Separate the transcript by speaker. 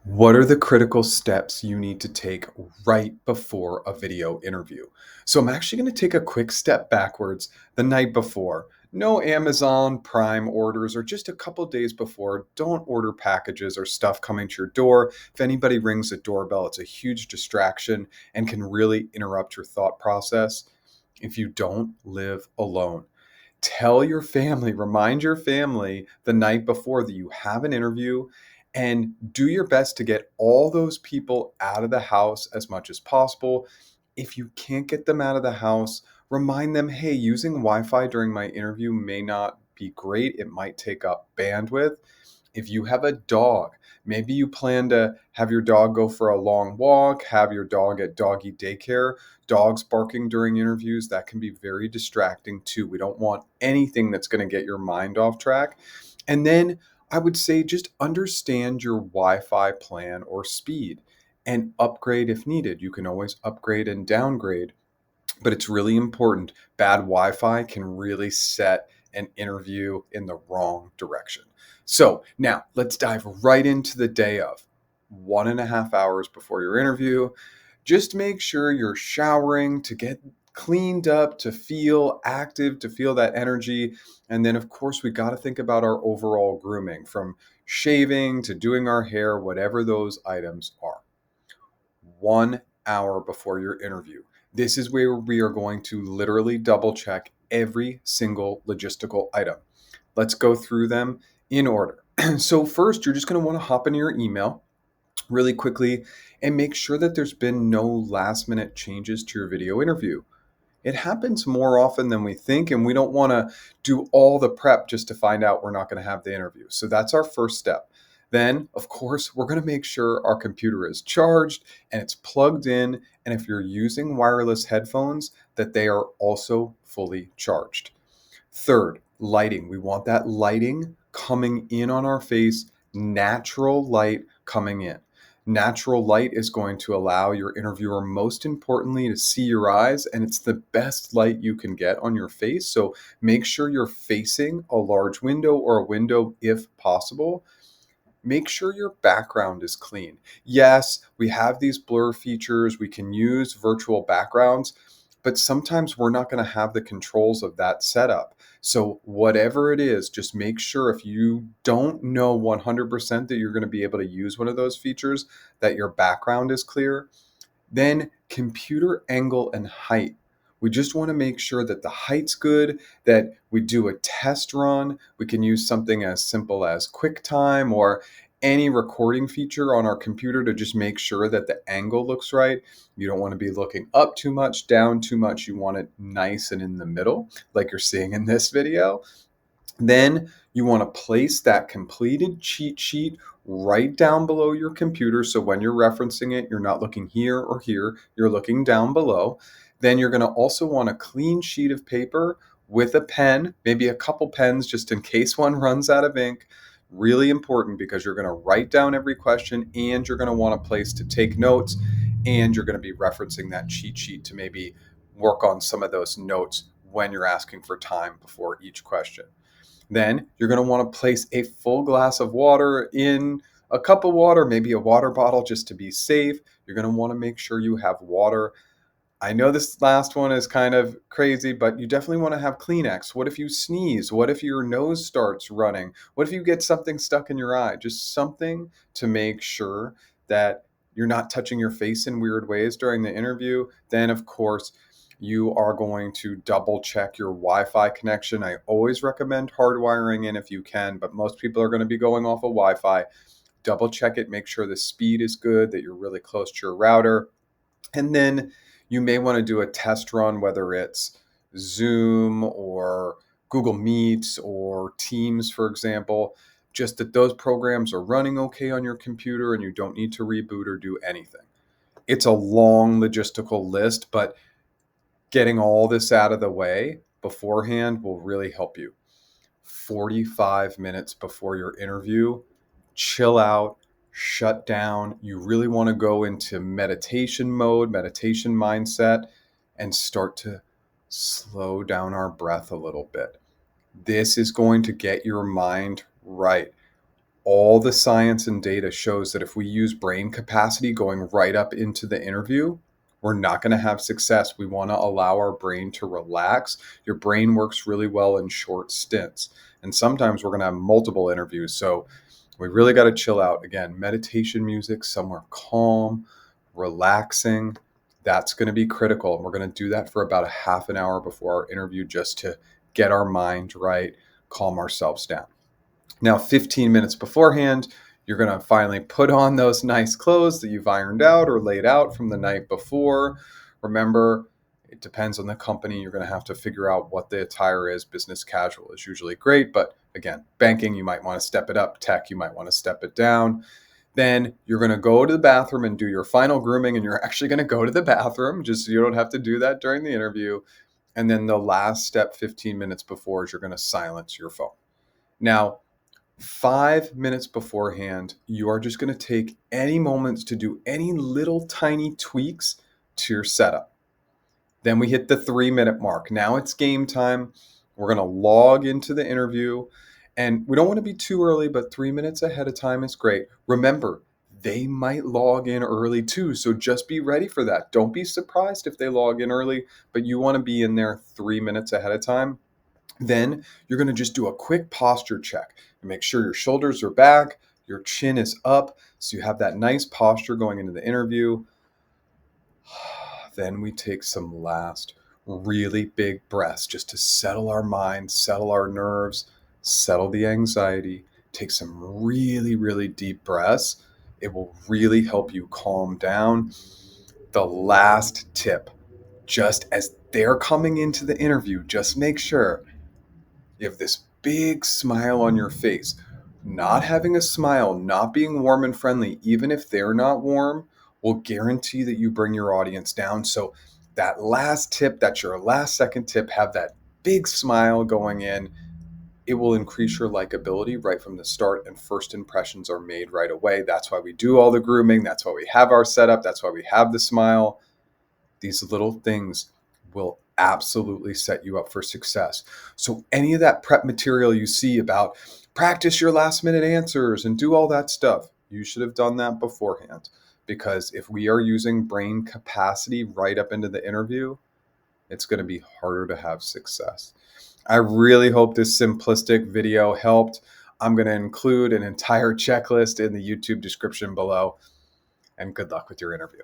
Speaker 1: What are the critical steps you need to take right before a video interview? So, I'm actually going to take a quick step backwards the night before. No Amazon Prime orders or just a couple days before. Don't order packages or stuff coming to your door. If anybody rings the doorbell, it's a huge distraction and can really interrupt your thought process. If you don't live alone, tell your family, remind your family the night before that you have an interview and do your best to get all those people out of the house as much as possible. If you can't get them out of the house, remind them, hey, using Wi Fi during my interview may not be great. It might take up bandwidth. If you have a dog, maybe you plan to have your dog go for a long walk, have your dog at doggy daycare. Dogs barking during interviews, that can be very distracting too. We don't want anything that's going to get your mind off track. And then I would say just understand your Wi Fi plan or speed and upgrade if needed. You can always upgrade and downgrade, but it's really important. Bad Wi Fi can really set an interview in the wrong direction. So now let's dive right into the day of 1.5 hours before your interview. Just make sure you're showering to get cleaned up, to feel active, to feel that energy. And then, of course, we got to think about our overall grooming from shaving to doing our hair, whatever those items are. 1 hour before your interview. This is where we are going to literally double check every single logistical item. Let's go through them in order. So, first, you're just going to want to hop into your email really quickly and make sure that there's been no last minute changes to your video interview. It happens more often than we think, and we don't want to do all the prep just to find out we're not going to have the interview. So that's our first step. Then, of course, we're going to make sure our computer is charged and it's plugged in. And if you're using wireless headphones, that they are also fully charged. Third, lighting. We want that lighting coming in on our face, natural light coming in. Natural light is going to allow your interviewer, most importantly, to see your eyes, and it's the best light you can get on your face. So make sure you're facing a large window or a window if possible. Make sure your background is clean. Yes, we have these blur features, we can use virtual backgrounds, but sometimes we're not going to have the controls of that setup. So, whatever it is, just make sure if you don't know 100% that you're going to be able to use one of those features, that your background is clear. Then, computer angle and height. We just want to make sure that the height's good, that we do a test run. We can use something as simple as QuickTime or any recording feature on our computer to just make sure that the angle looks right. You don't want to be looking up too much, down too much. You want it nice and in the middle, like you're seeing in this video. Then you want to place that completed cheat sheet right down below your computer. So when you're referencing it, you're not looking here or here, you're looking down below. Then you're going to also want a clean sheet of paper with a pen, maybe a couple pens just in case one runs out of ink. Really important because you're going to write down every question and you're going to want a place to take notes, and you're going to be referencing that cheat sheet to maybe work on some of those notes when you're asking for time before each question. Then you're going to want to place a full glass of water in a cup of water, maybe a water bottle just to be safe. You're going to want to make sure you have water. I know this last one is kind of crazy, but you definitely want to have Kleenex. What if you sneeze? What if your nose starts running? What if you get something stuck in your eye? Just something to make sure that you're not touching your face in weird ways during the interview. Then, of course, you are going to double check your Wi-Fi connection. I always recommend hardwiring in if you can, but most people are going to be going off of Wi-Fi. Double check it, make sure the speed is good, that you're really close to your router. And then you may want to do a test run, whether it's Zoom or Google Meets or Teams, for example, just that those programs are running okay on your computer and you don't need to reboot or do anything. It's a long logistical list, but getting all this out of the way beforehand will really help you. 45 minutes before your interview, chill out, shut down. You really want to go into meditation mode, meditation mindset, and start to slow down our breath a little bit. This is going to get your mind right. All the science and data shows that if we use brain capacity going right up into the interview, we're not going to have success. We want to allow our brain to relax. Your brain works really well in short stints. And sometimes we're going to have multiple interviews. So we really got to chill out. Again, meditation music, somewhere calm, relaxing. That's going to be critical. And we're going to do that for about a half an hour before our interview just to get our mind right, calm ourselves down. Now, 15 minutes beforehand, you're going to finally put on those nice clothes that you've ironed out or laid out from the night before. Remember, it depends on the company. You're going to have to figure out what the attire is. Business casual is usually great, but again, banking, you might want to step it up. Tech, you might want to step it down. Then you're going to go to the bathroom and do your final grooming, and you're actually going to go to the bathroom just so you don't have to do that during the interview. And then the last step, 15 minutes before, is you're going to silence your phone. Now, 5 minutes beforehand, you are just going to take any moments to do any little tiny tweaks to your setup. Then we hit the 3 minute mark. Now it's game time. We're going to log into the interview, and we don't want to be too early, but 3 minutes ahead of time is great. Remember, they might log in early too, so just be ready for that. Don't be surprised if they log in early, but you want to be in there 3 minutes ahead of time. Then you're going to just do a quick posture check and make sure your shoulders are back, your chin is up, so you have that nice posture going into the interview. Then we take some last really big breaths just to settle our minds, settle our nerves, settle the anxiety. Take some really, really deep breaths. It will really help you calm down. The last tip, just as they're coming into the interview, just make sure you have this big smile on your face. Not having a smile, not being warm and friendly, even if they're not warm, will guarantee that you bring your audience down. So, that last tip, that's your last second tip, have that big smile going in. It will increase your likability right from the start, and first impressions are made right away. That's why we do all the grooming. That's why we have our setup. That's why we have the smile. These little things will absolutely set you up for success. So, any of that prep material you see about practice your last minute answers and do all that stuff, you should have done that beforehand. Because if we are using brain capacity right up into the interview, it's going to be harder to have success. I really hope this simplistic video helped. I'm going to include an entire checklist in the YouTube description below. And good luck with your interview.